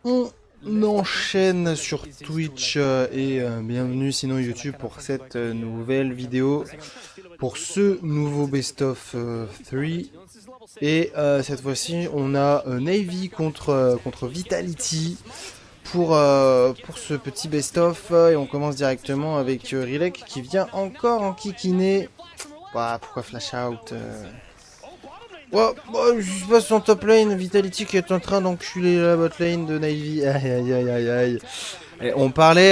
On enchaîne sur Twitch et bienvenue sinon YouTube pour cette nouvelle vidéo, pour ce nouveau Best of 3. Et cette fois-ci on a Navy contre Vitality pour ce petit Best of. Et on commence directement avec Rilek qui vient encore en kikiner. Bah, pourquoi flash out Oh, je passe en top lane, Vitality qui est en train d'enculer la bot lane de Navy. Aïe aïe aïe aïe aïe. Et on parlait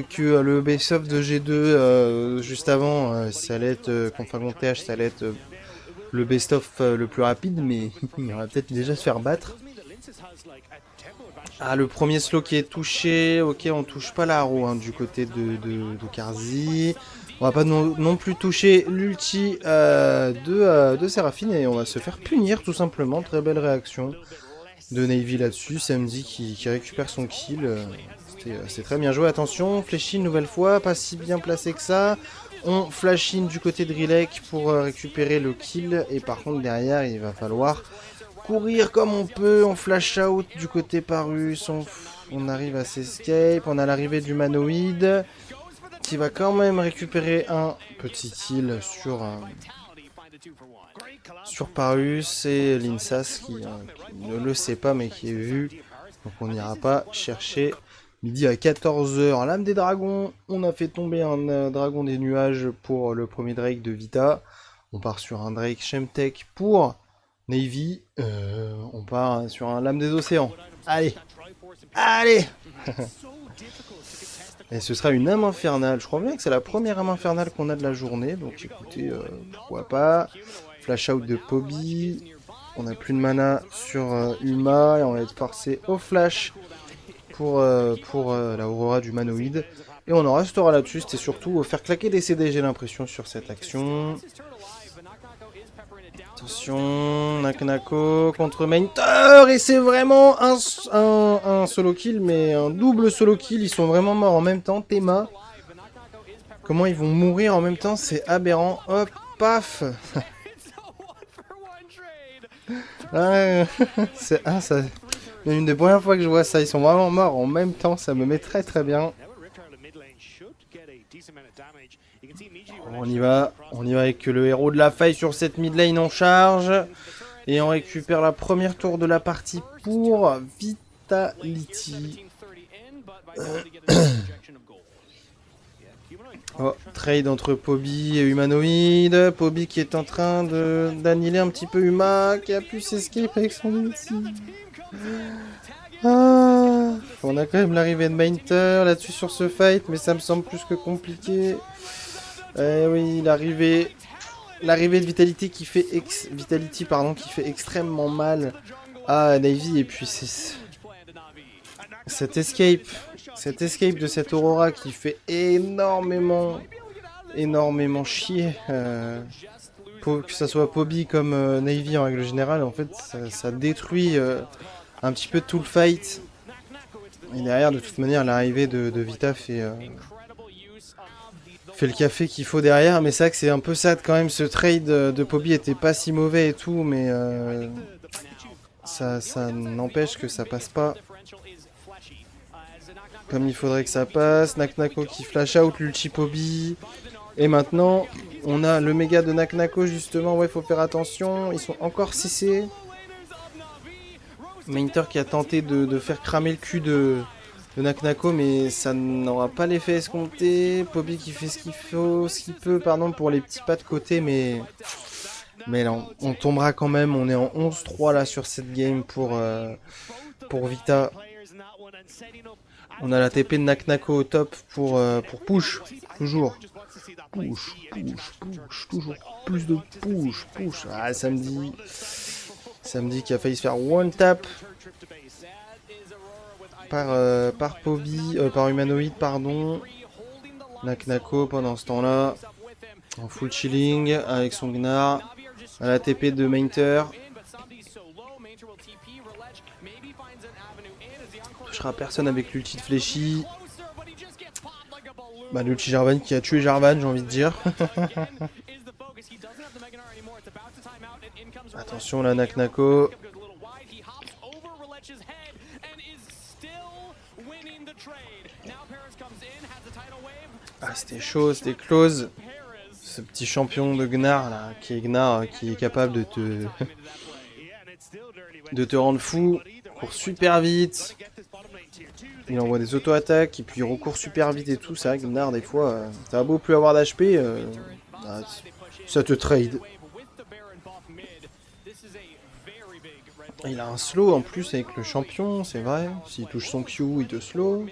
que le best-of de G2 juste avant, ça allait être, contre TH, ça allait être le best-of le plus rapide, mais il va peut-être déjà se faire battre. Ah, le premier slow qui est touché, ok, on touche pas l'arrow hein, du côté de Karzi. On va pas non plus toucher l'ulti de Seraphine et on va se faire punir tout simplement. Très belle réaction de Navy là-dessus. Samedi qui récupère son kill. C'est très bien joué. Attention, flash in nouvelle fois, pas si bien placé que ça. On flash in du côté de Rilek pour récupérer le kill. Et par contre derrière il va falloir courir comme on peut. On flash out du côté Parus. On arrive à s'escape. On a l'arrivée du Manoïde qui va quand même récupérer un petit kill sur Parus et Linsas qui ne le sait pas mais qui est vu. Donc on n'ira pas chercher. Midi à 14 h, lame des dragons. On a fait tomber un dragon des nuages pour le premier Drake de Vita. On part sur un Drake Shemtek pour Navy. On part sur un lame des océans. Allez, allez. Et ce sera une âme infernale. Je crois bien que c'est la première âme infernale qu'on a de la journée. Donc écoutez, pourquoi pas. Flash out de Poby. On n'a plus de mana sur Uma. Et on va être forcé au flash pour la Aurora du Manoïde. Et on en restera là-dessus. C'était surtout faire claquer des CD, j'ai l'impression, sur cette action. Attention, Naknako contre Mainter, et c'est vraiment un solo kill, mais un double solo kill, ils sont vraiment morts en même temps, Théma. Comment ils vont mourir en même temps, c'est aberrant, hop, paf. C'est une des premières fois que je vois ça, ils sont vraiment morts en même temps, ça me met très très bien. On y va avec le héros de la faille sur cette mid lane en charge. Et on récupère la première tour de la partie pour Vitality. Oh, trade entre Poby et Humanoid. Poby qui est en train d'annihiler un petit peu Uma, qui a pu s'escape avec son ulti. Ah, on a quand même l'arrivée de Mainter là-dessus sur ce fight, mais ça me semble plus que compliqué. Eh oui, l'arrivée de Vitality qui fait qui fait extrêmement mal à Navy, et puis c'est cette escape de cette Aurora qui fait énormément chier, que ça soit Poby comme Navy en règle générale. En fait ça détruit un petit peu tout le fight, et derrière de toute manière l'arrivée de Vita fait le café qu'il faut derrière. Mais c'est vrai que c'est un peu sad quand même. Ce trade de Poby était pas si mauvais et tout, mais ça n'empêche que ça passe pas comme il faudrait que ça passe. Naknako qui flash out l'ulti Poby. Et maintenant on a le méga de Naknako justement. Ouais, faut faire attention, ils sont encore CC. Mainter qui a tenté de faire cramer le cul de Naknako, mais ça n'aura pas l'effet escompté. Poby qui fait ce qu'il peut pour les petits pas de côté, mais non, on tombera quand même. On est en 11-3 là sur cette game pour Vita. On a la TP de Naknako au top pour push, toujours. Push, toujours plus de push. Ah, samedi qui a failli se faire one tap par Poby, par Humanoid, pardon. Naknako pendant ce temps-là en full chilling avec son Gnar à la TP de Mainter. Touchera personne avec l'ulti de Fléchy. Bah, l'ulti Jarvan qui a tué Jarvan, j'ai envie de dire. Attention là, Naknako. Ah, c'était chaud, c'était close. Ce petit champion de Gnar là, qui est capable de te rendre fou. Il court super vite. Il envoie des auto-attaques et puis il recourt super vite et tout. C'est vrai que Gnar, des fois, t'as beau plus avoir d'HP, ça te trade. Il a un slow en plus avec le champion, c'est vrai. S'il touche son Q, il te slow.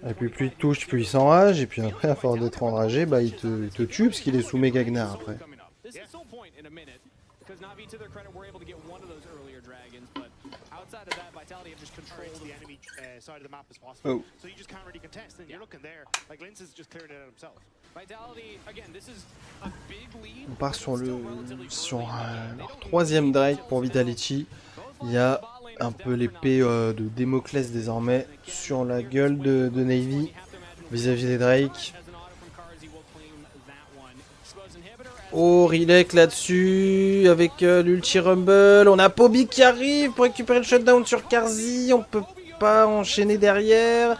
Et puis plus il te touche, plus il s'enrage. Et puis après, à force d'être enragé, bah il te tue parce qu'il est sous méga Gnar après. Oh. On part sur leur troisième Drake pour Vitality. Il y a un peu l'épée de Démoclès désormais sur la gueule de Na'Vi vis-à-vis des Drake. Oh, Rilek là-dessus, avec l'ulti rumble. On a Pobi qui arrive pour récupérer le shutdown sur Carzzy. On peut pas enchaîner derrière.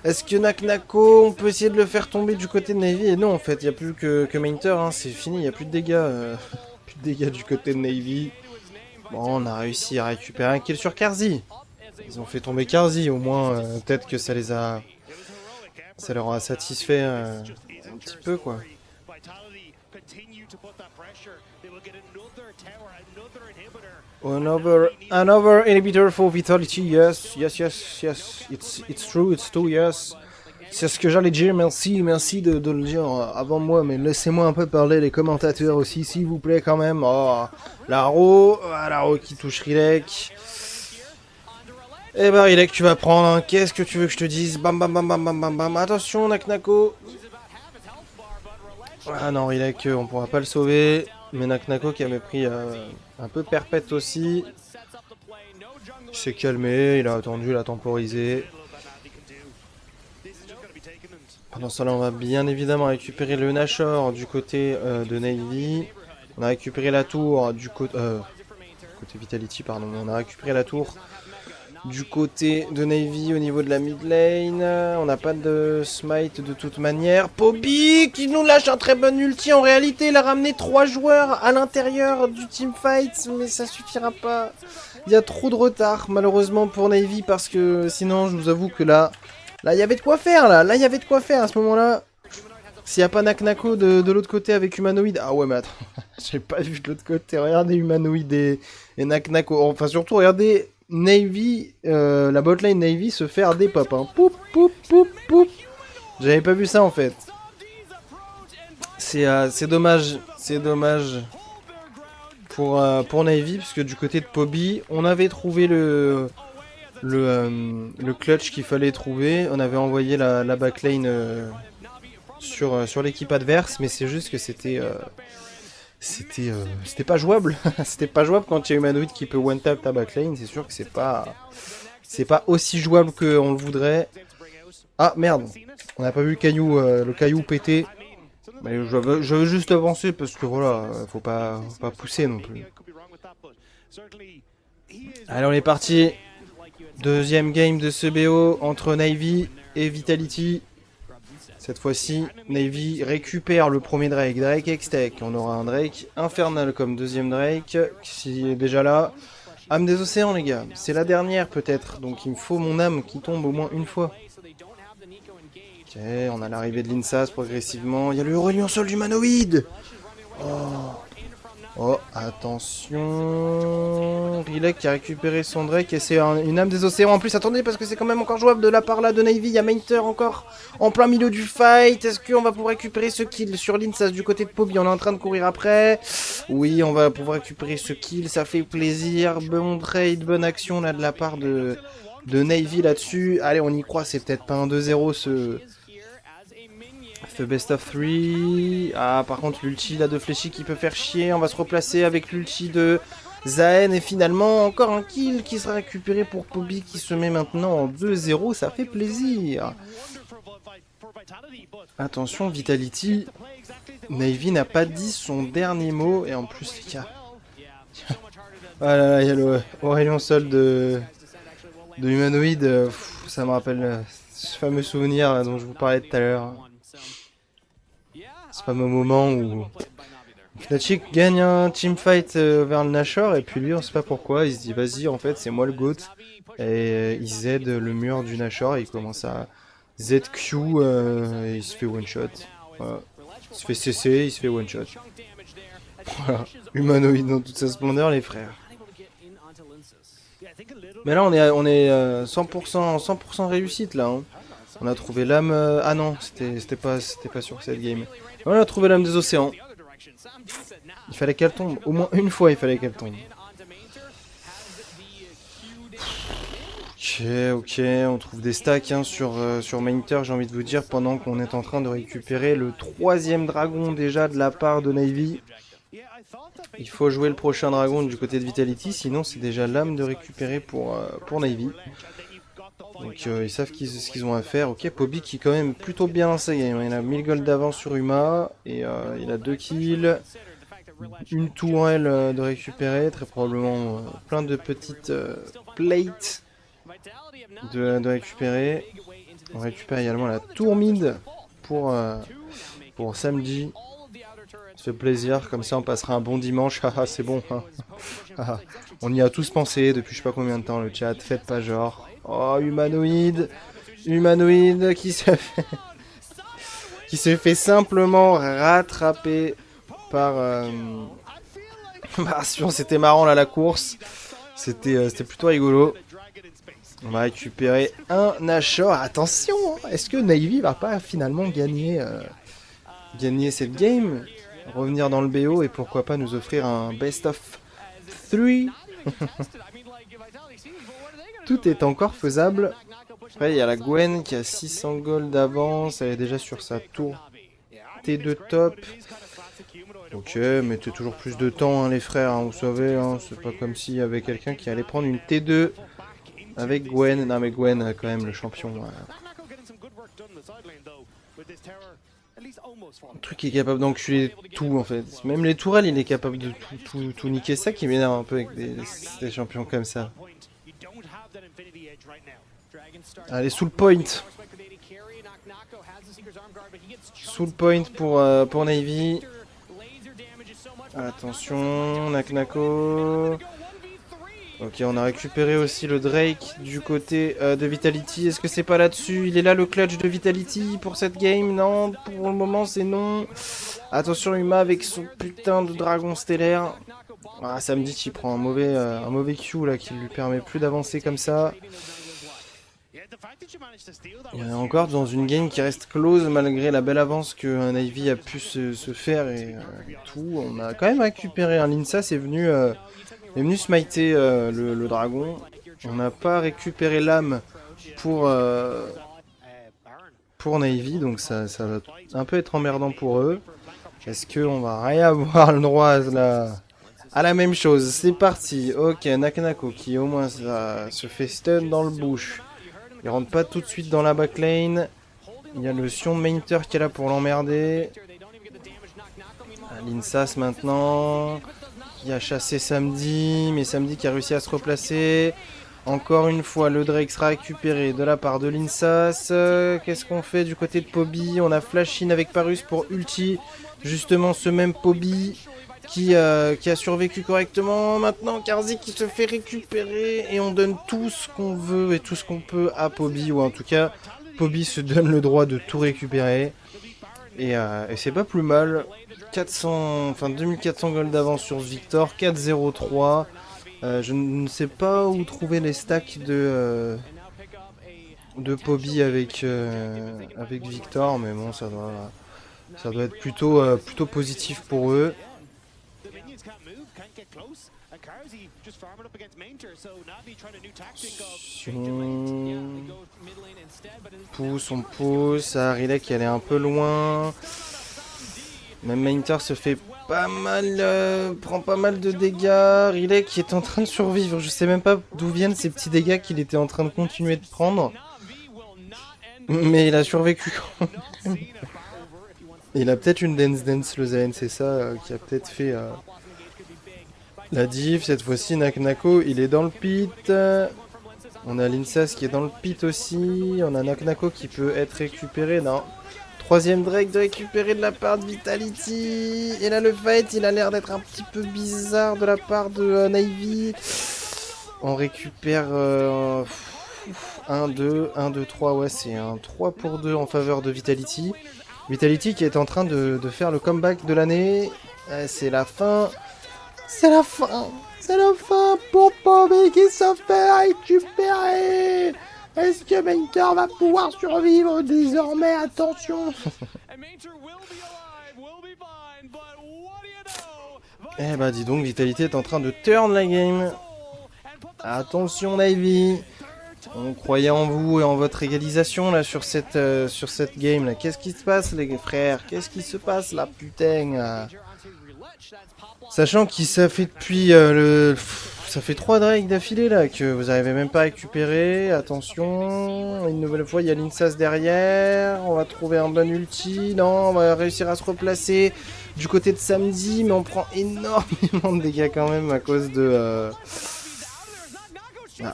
Est-ce que Naknako, on peut essayer de le faire tomber du côté de Na'Vi? Et non, en fait, il n'y a plus que Mainter, hein, c'est fini, il n'y a plus de dégâts. Plus de dégâts du côté de Na'Vi. Bon, on a réussi à récupérer un kill sur Carzzy. Ils ont fait tomber Carzzy, au moins, peut-être que ça leur a satisfait un petit peu, quoi. Another inhibitor for Vitality, yes, it's true, yes. C'est ce que j'allais dire, merci de le dire avant moi, mais laissez-moi un peu parler les commentateurs aussi, s'il vous plaît, quand même. Oh, Laro qui touche Rilek. Eh ben Rilek, tu vas prendre, hein. Qu'est-ce que tu veux que je te dise? Bam bam bam bam bam bam bam, attention Naknako. Ah non, Rilek, on pourra pas le sauver. Mais Naknako qui avait pris un peu perpète aussi. Il s'est calmé, il a attendu, il a temporisé. Pendant ce temps-là, on va bien évidemment récupérer le Nashor du côté de Na'Vi. On a récupéré la tour du côté Vitality, pardon. On a récupéré la tour du côté de Na'Vi au niveau de la mid lane. On n'a pas de smite de toute manière. Pobi qui nous lâche un très bon ulti. En réalité, il a ramené 3 joueurs à l'intérieur du teamfight, mais ça suffira pas. Il y a trop de retard, malheureusement, pour Na'Vi, parce que sinon, je vous avoue que là, il y avait de quoi faire, là. Il y avait de quoi faire à ce moment-là. S'il n'y a pas Naknako de l'autre côté avec Humanoid. Ah ouais, mais attends, j'ai pas vu de l'autre côté. Regardez Humanoid et Naknako. Enfin, surtout, regardez Na'Vi, la botlane Na'Vi se faire des pop. Hein. Poup, poup, poup, poup. J'avais pas vu ça en fait. C'est dommage. C'est dommage pour Na'Vi, parce que du côté de Pobi, on avait trouvé le clutch qu'il fallait trouver. On avait envoyé la backlane sur l'équipe adverse, mais c'est juste que c'était pas jouable. C'était pas jouable quand il y a Humanoid qui peut one tap ta backlane. C'est sûr que c'est pas aussi jouable qu'on le voudrait. Ah merde, on n'a pas vu le caillou péter. Mais je veux juste avancer parce que voilà, faut pas pousser non plus. Allez, on est parti. Deuxième game de ce BO entre Na'Vi et Vitality. Cette fois-ci, Na'Vi récupère le premier Drake, Drake X-Tech. On aura un Drake infernal comme deuxième Drake, qui est déjà là. Âme des océans, les gars. C'est la dernière, peut-être. Donc, il me faut mon âme qui tombe au moins une fois. Ok, on a l'arrivée de l'Insas progressivement. Il y a le reliant sol d'humanoïde. Oh, attention. Rilek qui a récupéré son Drake et c'est une âme des océans en plus. Attendez, parce que c'est quand même encore jouable de la part là de Na'Vi. Il y a Mainter encore en plein milieu du fight. Est-ce qu'on va pouvoir récupérer ce kill sur l'Insas du côté de Pobi? On est en train de courir après. Oui, on va pouvoir récupérer ce kill. Ça fait plaisir. Bon trade, bonne action là de la part de Na'Vi là-dessus. Allez, on y croit. C'est peut-être pas un 2-0 ce best of 3. Ah, par contre, l'ulti là de Fléchi qui peut faire chier. On va se replacer avec l'ulti de Zaen. Et finalement, encore un kill qui sera récupéré pour Pobi qui se met maintenant en 2-0. Ça fait plaisir. Attention, Vitality. Na'Vi n'a pas dit son dernier mot. Et en plus, les gars, Ah là là, il y a le Aurélien Sol de Humanoid. Ça me rappelle ce fameux souvenir dont je vous parlais tout à l'heure. Ce fameux moment où Fnatic gagne un teamfight vers le Nashor et puis lui on sait pas pourquoi, il se dit vas-y en fait c'est moi le GOAT et il Z le mur du Nashor et il commence à ZQ et il se fait one shot. Voilà. Il se fait CC, il se fait one shot. Voilà. Humanoïde dans toute sa splendeur les frères. Mais là on est 100% réussite là. Hein. On a trouvé l'âme... ah non, c'était pas sur cette game. On a trouvé l'âme des océans. Il fallait qu'elle tombe. Au moins une fois, il fallait qu'elle tombe. Ok, on trouve des stacks hein, sur Mainter, j'ai envie de vous dire, pendant qu'on est en train de récupérer le 3e dragon déjà de la part de Na'Vi. Il faut jouer le prochain dragon du côté de Vitality, sinon c'est déjà l'âme de récupérer pour Na'Vi. Donc ils savent ce qu'ils ont à faire. Ok, Pobi qui est quand même plutôt bien dans sa game. Il a 1000 gold d'avance sur Uma. Et il a 2 kills. Une tourelle de récupérer. Très probablement plein de petites plates de récupérer. On récupère également la tour mid pour samedi. Ça fait plaisir. Comme ça on passera un bon dimanche. Haha c'est bon. Hein. On y a tous pensé depuis je sais pas combien de temps le chat. Faites pas genre. Oh, humanoïde qui se fait simplement rattraper par c'était marrant là la course. C'était plutôt rigolo. On va récupérer un Nashor. Attention, est-ce que Na'Vi va pas finalement gagner cette game, revenir dans le BO et pourquoi pas nous offrir un best of 3. Tout est encore faisable. Après, il y a la Gwen qui a 600 gold d'avance. Elle est déjà sur sa tour T2 top. Ok, mettez toujours plus de temps, hein, les frères. Hein, vous savez, hein, c'est pas comme s'il y avait quelqu'un qui allait prendre une T2 avec Gwen. Non, mais Gwen, quand même, le champion. Le truc qui est capable d'enculer tout, en fait. Même les tourelles, il est capable de tout niquer. Ça qui m'énerve un peu avec des champions comme ça. Allez, sous le point. Sous le point pour Na'Vi. Attention, Naknako. Ok, on a récupéré aussi le Drake du côté de Vitality. Est-ce que c'est pas là-dessus? Il est là le clutch de Vitality pour cette game? Non, pour le moment c'est non. Attention Uma avec son putain de dragon stellaire. Ah, samedi il prend un mauvais Q là qui lui permet plus d'avancer comme ça. Il y en a encore dans une game qui reste close malgré la belle avance que Na'Vi a pu se faire et tout. On a quand même récupéré un Linsa, c'est venu smiter le dragon. On n'a pas récupéré l'âme pour Na'Vi, donc ça va un peu être emmerdant pour eux. Est-ce qu'on va réavoir le droit à la même chose? C'est parti. Ok, Naknako qui au moins se fait stun dans le bush. Il rentre pas tout de suite dans la backlane. Il y a le Sion Mainter qui est là pour l'emmerder. Linsas maintenant. Qui a chassé Samedi. Mais Samedi qui a réussi à se replacer. Encore une fois, le Drake sera récupéré de la part de Linsas. Qu'est-ce qu'on fait du côté de Pobi? On a Flash in avec Parus pour ulti. Justement ce même Pobi. Qui a survécu correctement. Maintenant, Karzik qui se fait récupérer. Et on donne tout ce qu'on veut et tout ce qu'on peut à Pobi. Ou en tout cas, Pobi se donne le droit de tout récupérer. Et c'est pas plus mal. 2400 gold d'avance sur Victor. 4-0-3. Je ne sais pas où trouver les stacks de Pobi avec Victor. Mais bon, ça doit être plutôt positif pour eux. On pousse. Rilek elle est un peu loin. Même Mainter se fait pas mal, prend pas mal de dégâts. Rilek qui est en train de survivre. Je sais même pas d'où viennent ces petits dégâts qu'il était en train de continuer de prendre. Mais il a survécu quand même. Il a peut-être une Dance le Zen, c'est ça qui a peut-être fait La div, cette fois-ci, Naknako, il est dans le pit. On a Linsas qui est dans le pit aussi. On a Naknako qui peut être récupéré. Non. Troisième Drake de récupérer de la part de Vitality. Et là, le fight, il a l'air d'être un petit peu bizarre de la part de Na'Vi. On récupère 1, 2, 1, 2, 3. Ouais, c'est un 3 pour 2 en faveur de Vitality. Vitality qui est en train de faire le comeback de l'année. C'est la fin. C'est la fin. C'est la fin pour Poppy qui se fait récupérer. Est-ce que Mentor va pouvoir survivre désormais? Attention. Eh bah dis donc, Vitality est en train de turn la game. Attention Na'Vi. On croyait en vous et en votre égalisation là sur cette game là. Qu'est-ce qui se passe les frères? Qu'est-ce qui se passe là putain? Sachant que ça fait depuis ça fait 3 Drake d'affilée là que vous arrivez même pas à récupérer. Attention, une nouvelle fois il y a Linsas derrière. On va trouver un bon ulti. Non, on va réussir à se replacer du côté de Samedi, mais on prend énormément de dégâts quand même à cause de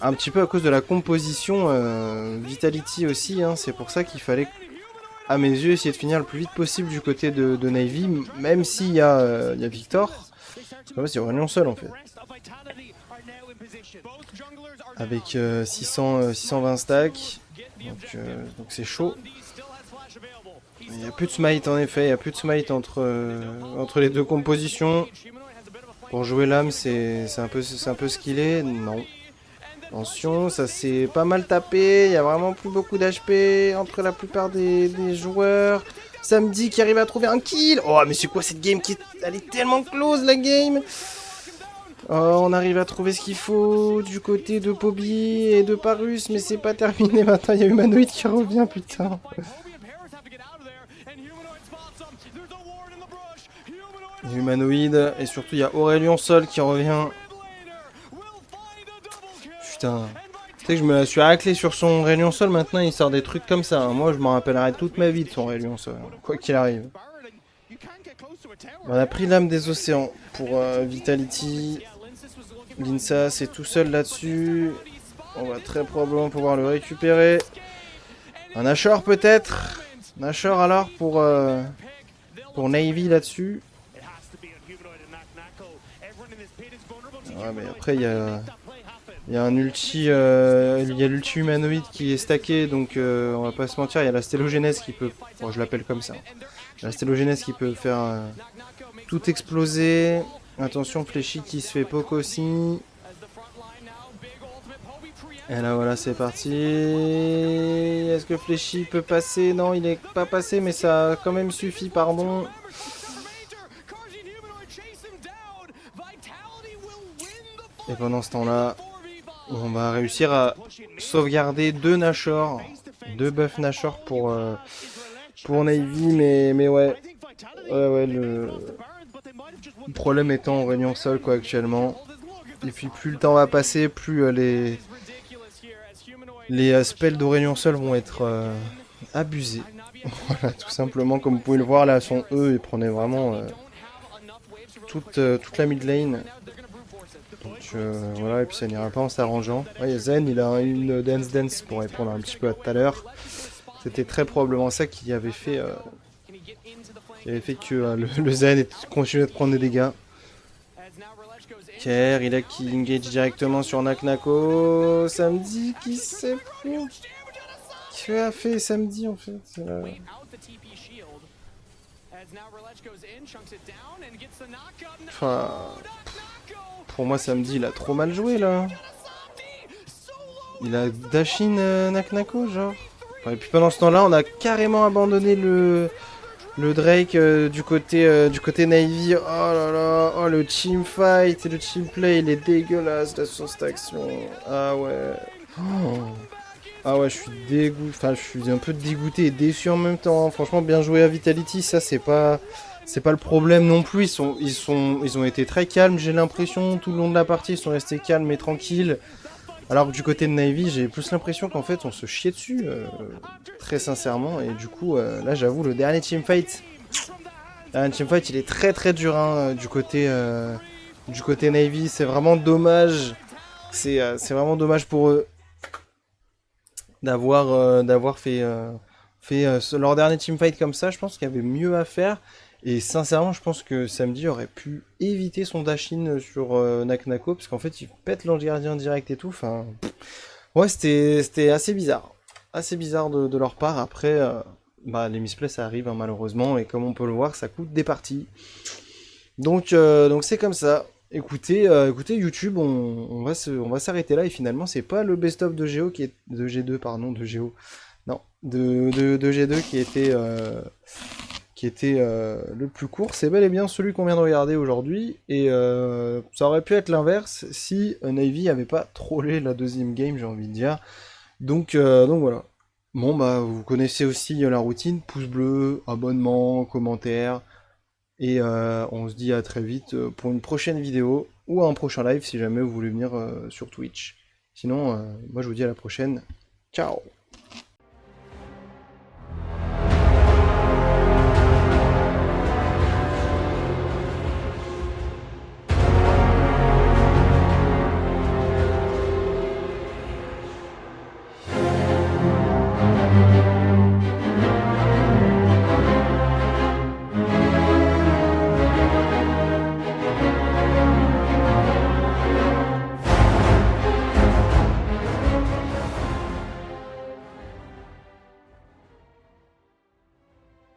un petit peu à cause de la composition Vitality aussi. Hein. C'est pour ça qu'il fallait, à mes yeux, essayer de finir le plus vite possible du côté de Na'Vi, même s'il y a Victor. C'est Aurélien seul en fait. Avec 620 stacks. Donc c'est chaud. Il n'y a plus de smite en effet, il n'y a plus de smite entre les deux compositions. Pour jouer l'âme, c'est un peu skillé. Non. Attention, ça s'est pas mal tapé. Il n'y a vraiment plus beaucoup d'HP entre la plupart des joueurs. Samedi qui arrive à trouver un kill. Oh, mais c'est quoi cette game elle est tellement close la game. Oh, on arrive à trouver ce qu'il faut du côté de Poppy et de Parus, mais c'est pas terminé maintenant. Il y a Humanoid qui revient, putain. Humanoid, et surtout il y a Aurélien Sol qui revient. Putain. Tu sais que je me la suis raclé sur son Aurélien Sol, maintenant il sort des trucs comme ça. Hein. Moi je m'en rappellerai toute ma vie de son Aurélien Sol, quoi qu'il arrive. On a pris l'âme des océans pour Vitality. Linsas est tout seul là-dessus. On va très probablement pouvoir le récupérer. Un Nashor peut-être. Nashor alors pour Na'Vi là-dessus. Ouais mais après il y a un ulti, il y a l'ulti humanoïde qui est stacké, donc on va pas se mentir, il y a la stélogénèse qui peut, bon je l'appelle comme ça, la stélogénèse qui peut faire tout exploser. Attention Fléchi qui se fait poke aussi. Et là voilà c'est parti. Est-ce que Fléchi peut passer? Non il est pas passé mais ça a quand même suffi, pardon. Et pendant ce temps là on va réussir à sauvegarder 2 Nashor, 2 buffs Nashor pour Na'Vi, mais ouais. Le problème étant Aurélien Sol quoi actuellement. Et puis plus le temps va passer, plus les spells d'Aurélien Sol vont être abusés. Voilà, tout simplement, comme vous pouvez le voir là, son E, il prenait vraiment toute la mid lane. Donc voilà, et puis ça n'ira pas en s'arrangeant. Ouais, Zen, il a une dance pour répondre un petit peu à tout à l'heure. C'était très probablement ça qui avait fait que le Zen continuait de prendre des dégâts. Kerr, il a qui engage directement sur Naknako. Samedi qui s'est fait. Qui a fait Samedi en fait? Enfin. Pour moi, Samedi, il a trop mal joué là. Il a dashin Naknako, genre. Enfin, et puis pendant ce temps-là, on a carrément abandonné le Drake du côté Na'Vi. Oh là là, oh le teamfight et le teamplay, il est dégueulasse là sur cette action. Ah ouais. Oh. Ah ouais, je suis dégoûté. Enfin, je suis un peu dégoûté et déçu en même temps. Franchement, bien joué à Vitality, ça c'est pas le problème non plus. Ils ont été très calmes, j'ai l'impression, tout le long de la partie, ils sont restés calmes et tranquilles. Alors que du côté de Na'Vi, j'ai plus l'impression qu'en fait on se chiait dessus, très sincèrement. Et du coup, là j'avoue, le dernier teamfight, il est très très dur hein, du côté du côté Navy. C'est vraiment dommage. C'est vraiment dommage pour eux d'avoir fait leur dernier teamfight comme ça. Je pense qu'il y avait mieux à faire. Et sincèrement, je pense que Samedi aurait pu éviter son dash-in sur Naknako, parce qu'en fait, il pète l'ange gardien direct et tout. Enfin, ouais, c'était assez bizarre. Assez bizarre de leur part. Après, bah, les misplays, ça arrive hein, malheureusement. Et comme on peut le voir, ça coûte des parties. Donc c'est comme ça. Écoutez YouTube, on va s'arrêter là. Et finalement, c'est pas le best-of de Géo qui est de G2, pardon, de Géo. Non, de G2 qui était le plus court. C'est bel et bien celui qu'on vient de regarder aujourd'hui. Et ça aurait pu être l'inverse si Navy avait pas trollé la deuxième game, j'ai envie de dire. Donc voilà. Bon bah vous connaissez aussi la routine, pouce bleu, abonnement, commentaire. Et on se dit à très vite pour une prochaine vidéo ou un prochain live si jamais vous voulez venir sur Twitch. Sinon, moi je vous dis à la prochaine. Ciao!